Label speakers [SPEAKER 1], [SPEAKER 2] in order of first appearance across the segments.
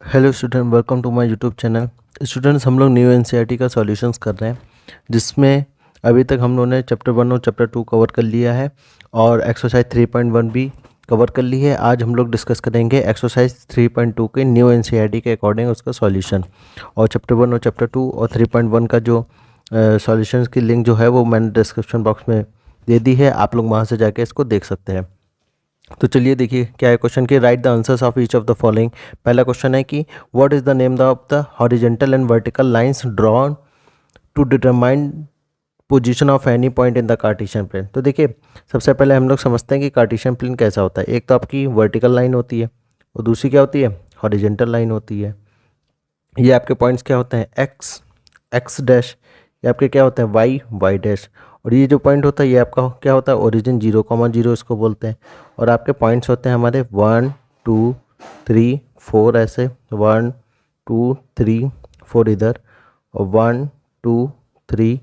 [SPEAKER 1] Hello student, welcome to my YouTube channel. Students, हम लोग new NCERT का solutions कर रहे हैं, जिसमें अभी तक हम लोगों ने चैप्टर 1 और चैप्टर 2 कवर कर लिया है और एक्सरसाइज 3.1 भी कवर कर ली है। आज हम लोग डिस्कस करेंगे एक्सरसाइज 3.2 के न्यू एनसीईआरटी के अकॉर्डिंग उसका सॉल्यूशन। और चैप्टर 1 और चैप्टर 2 और 3.1 का जो सॉल्यूशंस की लिंक जो है वो मैंने डिस्क्रिप्शन बॉक्स में दे दी है, आप लोग वहाँ से जाके इसको देख सकते हैं। तो चलिए देखिए क्या है क्वेश्चन की। Write the answers of each of the following. पहला क्वेश्चन है कि what is the name of the horizontal and vertical lines drawn to determine position of any point in the Cartesian plane. तो देखिए, सबसे पहले हम लोग समझते हैं कि कार्टेशियन प्लेन कैसा होता है। एक तो आपकी वर्टिकल लाइन होती है और दूसरी क्या होती है, हॉरिजेंटल लाइन होती है। ये आपके पॉइंट्स क्या होते हैं, एक्स एक्स डैश, ये आपके क्या होते हैं, वाई वाई डैश। और ये जो पॉइंट होता है ये आपका क्या होता है, ओरिजिन 0,0 इसको बोलते हैं। और आपके पॉइंट्स होते हैं हमारे 1 2 3 4, ऐसे 1 2 3 4 इधर, और 1 2 3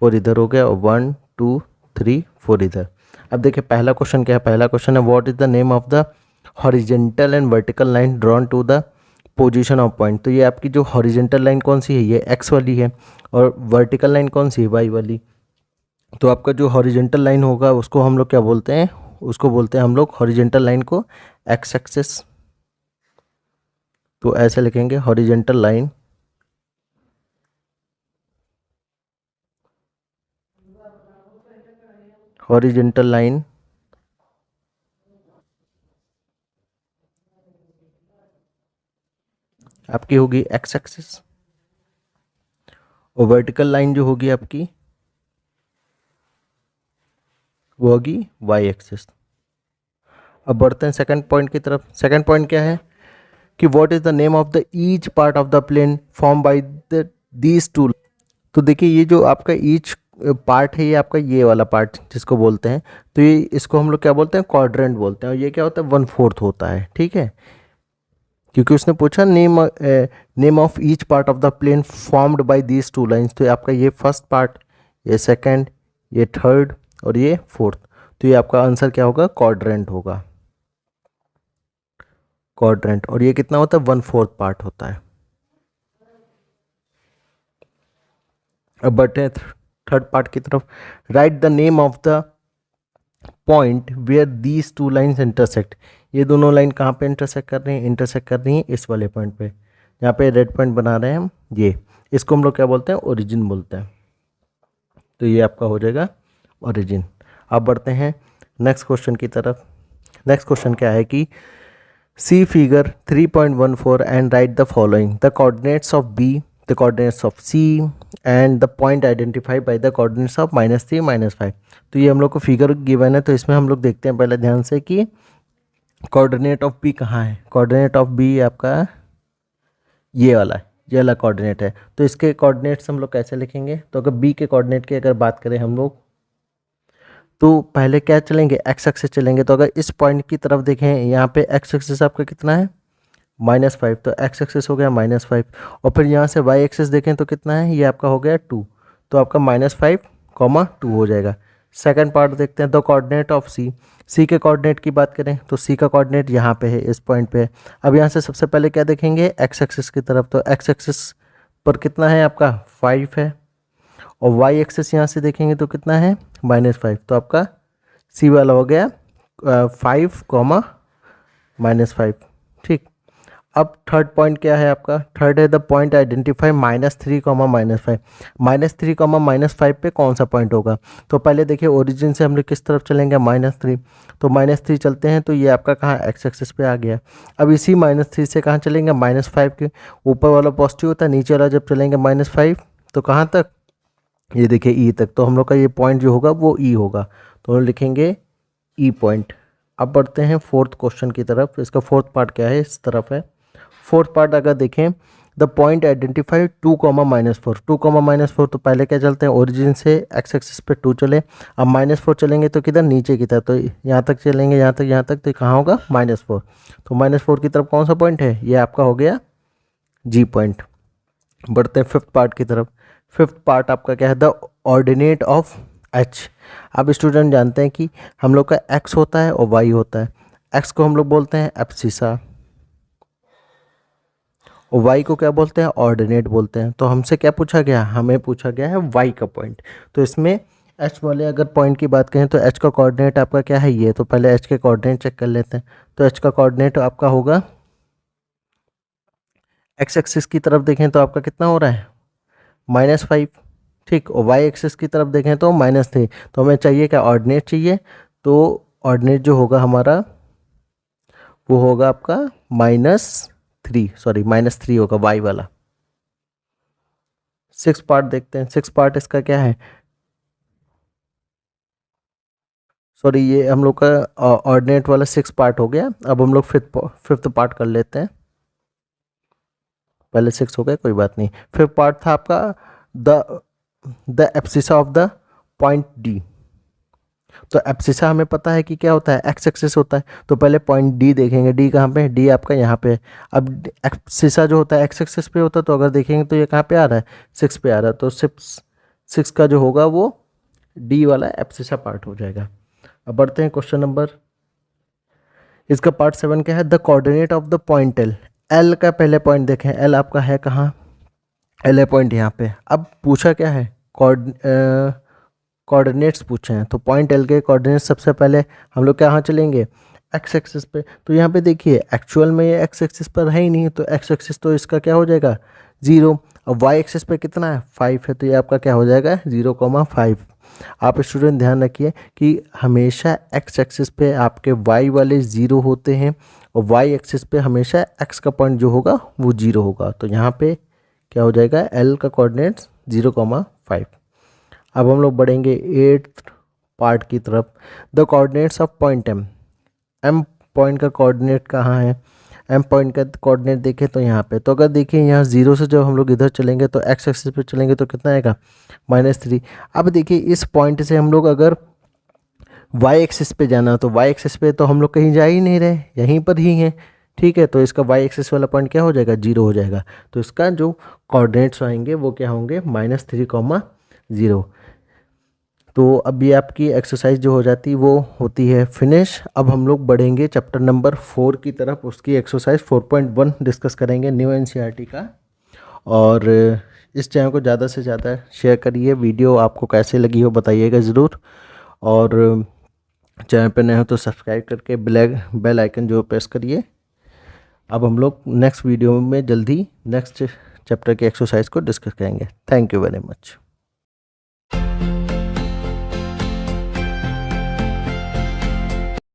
[SPEAKER 1] 4 इधर हो गया, और 1 2 3 4 इधर। अब देखिए पहला क्वेश्चन क्या है। पहला क्वेश्चन है what is the name of the horizontal and vertical line drawn to the position of point. तो ये आपकी जो हॉरिजेंटल लाइन कौन सी है, ये एक्स वाली है, और वर्टिकल लाइन कौन सी है, वाई वाली। तो आपका जो हॉरिजेंटल लाइन होगा उसको हम लोग क्या बोलते हैं, उसको बोलते हैं हम लोग हॉरिजेंटल लाइन को एक्स एक्सिस। तो ऐसे लिखेंगे हॉरिजेंटल लाइन, हॉरिजेंटल लाइन आपकी होगी एक्स एक्सिस, और वर्टिकल लाइन जो होगी आपकी वो होगी वाई एक्सिस। अब बढ़ते हैं सेकंड पॉइंट की तरफ। सेकंड पॉइंट क्या है कि what is the name of the each part of the plane form by the these two. तो देखिए ये जो आपका ईच पार्ट है, ये आपका ये वाला पार्ट जिसको बोलते हैं, तो ये इसको हम लोग क्या बोलते हैं, क्वाड्रेंट बोलते हैं। और ये क्या होता है, 1/4 होता है, ठीक है। क्योंकि उसने पूछा name of each part of the plane formed by these two lines. तो आपका ये फर्स्ट पार्ट, ये सेकंड, ये थर्ड और ये फोर्थ। तो ये आपका आंसर क्या होगा, क्वाड्रेंट होगा, क्वाड्रेंट। और ये कितना होता है, 1/4 पार्ट होता है। अब बढ़ते हैं थर्ड पार्ट की तरफ। Write the name of the point where these two lines intersect. ये दोनों लाइन कहाँ पे इंटरसेक्ट कर रही हैं, इंटरसेक्ट कर रही हैं इस वाले पॉइंट पे, यहाँ पे रेड पॉइंट बना रहे हैं हम। ये इसको हम लोग क्या बोलते हैं, ओरिजिन बोलते हैं। तो ये आपका हो जाएगा ओरिजिन। अब बढ़ते हैं नेक्स्ट क्वेश्चन की तरफ। नेक्स्ट क्वेश्चन क्या है कि see figure 3.14 and write the following the coordinates of B, the coordinates of C and the point identified by the coordinates of -3 -5। तो ये हम लोग को फिगर गिवन है, तो इसमें हम लोग देखते हैं पहले ध्यान से कि कोऑर्डिनेट ऑफ बी कहाँ है। कोऑर्डिनेट ऑफ बी आपका ये वाला है, ये वाला कोऑर्डिनेट है। तो इसके कोऑर्डिनेट्स हम लोग कैसे लिखेंगे, तो अगर बी के कोऑर्डिनेट की अगर बात करें हम लोग, तो पहले क्या चलेंगे, एक्स एक्सिस चलेंगे। तो अगर इस पॉइंट की तरफ देखें, यहाँ पे एक्स एक्सिस आपका कितना है, -5, तो एक्स एक्सिस हो गया -5। और फिर यहाँ से वाई एक्सिस देखें तो कितना है, ये आपका हो गया 2, तो आपका -5, 2 हो जाएगा। सेकंड पार्ट देखते हैं, द कोऑर्डिनेट ऑफ सी। सी के कोऑर्डिनेट की बात करें तो सी का कोऑर्डिनेट यहाँ पे है, इस पॉइंट पे है। अब यहाँ से सबसे पहले क्या देखेंगे, एक्स एक्सिस की तरफ। तो एक्स एक्सिस पर कितना है आपका 5 है, और वाई एक्सिस यहाँ से देखेंगे तो कितना है, -5। तो आपका सी वाला हो गया 5, -5, ठीक। अब थर्ड पॉइंट क्या है आपका, थर्ड है द पॉइंट आइडेंटिफाई -3, -5। -3, -5 पे कौन सा पॉइंट होगा। तो पहले देखिए ओरिजिन से हम लोग किस तरफ चलेंगे, -3। तो -3 चलते हैं, तो ये आपका कहाँ, एक्स एक्सिस पे आ गया। अब इसी -3 से कहाँ चलेंगे, -5 के ऊपर वाला पॉजिटिव होता है, नीचे वाला जब चलेंगे -5 तो कहाँ तक, ये देखिए ई तक। तो हम लोग का ये पॉइंट जो होगा वो ई होगा, तो हम लिखेंगे ई पॉइंट। अब बढ़ते हैं फोर्थ क्वेश्चन की तरफ। इसका फोर्थ पार्ट क्या है, इस तरफ है। फोर्थ पार्ट अगर देखें, द पॉइंट आइडेंटिफाई 2, -4। 2, -4 तो पहले क्या चलते हैं, ओरिजिन से एक्स एक्सिस पे 2 चले। अब -4 चलेंगे तो किधर, नीचे की तरफ। तो यहाँ तक चलेंगे, यहाँ तक, तो कहाँ होगा, -4। तो -4 की तरफ कौन सा पॉइंट है, ये आपका हो गया जी पॉइंट। बढ़ते हैं फिफ्थ पार्ट की तरफ। फिफ्थ पार्ट आपका क्या है, द ऑर्डिनेट ऑफ एच। अब स्टूडेंट जानते हैं कि हम लोग का एक्स होता है और वाई होता है। एक्स को हम लोग बोलते हैं एब्सिसा, और y को क्या बोलते हैं, ऑर्डिनेट बोलते हैं। तो हमसे क्या पूछा गया, हमें पूछा गया है y का पॉइंट। तो इसमें h वाले अगर पॉइंट की बात करें तो h का कोऑर्डिनेट आपका क्या है, ये। तो पहले h के कोऑर्डिनेट चेक कर लेते हैं। तो h का कोऑर्डिनेट आपका होगा, x एक्सिस की तरफ देखें तो आपका कितना हो रहा है, -5, ठीक। और y एक्सिस की तरफ देखें तो -3। तो हमें चाहिए क्या, ऑर्डिनेट चाहिए। तो ऑर्डिनेट जो होगा हमारा वो होगा आपका -3 होगा y वाला। 6 पार्ट देखते हैं। 6 पार्ट इसका क्या है, सॉरी ये हम लोग का ऑर्डिनेट वाला 6 पार्ट हो गया। अब हम लोग फिफ्थ पार्ट कर लेते हैं। पहले 6 हो गया, कोई बात नहीं। फिफ्थ पार्ट था आपका the abscissa of the point D. तो एब्सिसा हमें पता है कि क्या होता है, एक्स एक्सिस होता है। तो पहले पॉइंट डी देखेंगे। डी कहाँ पे है, डी आपका यहाँ पे है। अब एब्सिसा जो होता है एक्स एक्सिस पे होता है, तो अगर देखेंगे तो ये कहाँ पे आ रहा है, 6 पे आ रहा है। तो 6 का जो होगा वो डी वाला एब्सिसा पार्ट हो जाएगा। अब बढ़ते हैं क्वेश्चन नंबर, इसका पार्ट 7 क्या है, the coordinate of the point L. L का पहले पॉइंट देखें, एल आपका है कहाँ, एल ए पॉइंट यहाँ पे। अब पूछा क्या है, कोऑर्डिनेट्स पूछे हैं। तो पॉइंट एल के कोऑर्डिनेट्स सबसे पहले हम लोग कहाँ चलेंगे, एक्स एक्सिस पे। तो यहाँ पे देखिए एक्चुअल में ये एक्स एक्सिस पर है ही नहीं, तो एक्स एक्सिस तो इसका क्या हो जाएगा, 0। अब वाई एक्सिस पे कितना है, 5 है। तो ये आपका क्या हो जाएगा, 0,5। आप स्टूडेंट ध्यान रखिए कि हमेशा एक्स एक्सिस पे आपके वाई वाले 0 होते हैं, और वाई एक्सिस पे हमेशा एक्स का पॉइंट जो होगा वो 0 होगा। तो यहाँ पे क्या हो जाएगा, एल का कोऑर्डिनेट्स 0,5। अब हम लोग बढ़ेंगे 8th पार्ट की तरफ, the coordinates of point M. M point का कोऑर्डिनेट कहाँ है, एम पॉइंट का कोऑर्डिनेट देखें तो यहाँ पे। तो अगर देखिए यहाँ 0 से जब हम लोग इधर चलेंगे तो एक्स एक्सिस पे चलेंगे तो कितना आएगा, -3। अब देखिए इस पॉइंट से हम लोग अगर वाई एक्सिस पे जाना, तो वाई एक्सिस पे तो हम लोग कहीं जा ही नहीं रहे, यहीं पर ही हैं, ठीक है। तो इसका वाई एक्सिस वाला पॉइंट क्या हो जाएगा, 0 हो जाएगा। तो इसका जो कोऑर्डिनेट्स आएंगे वो क्या होंगे, -3,0। तो अब ये आपकी एक्सरसाइज जो हो जाती है वो होती है फिनिश। अब हम लोग बढ़ेंगे चैप्टर नंबर 4 की तरफ, उसकी एक्सरसाइज 4.1 डिस्कस करेंगे, न्यू एनसीईआरटी का। और इस चैनल को ज़्यादा से ज़्यादा शेयर करिए। वीडियो आपको कैसे लगी हो बताइएगा ज़रूर। और चैनल पर नए हो तो सब्सक्राइब करके बेल आइकन जो प्रेस करिए। अब हम लोग नेक्स्ट वीडियो में जल्दी नेक्स्ट चैप्टर की एक्सरसाइज को डिस्कस करेंगे। Thank you very much.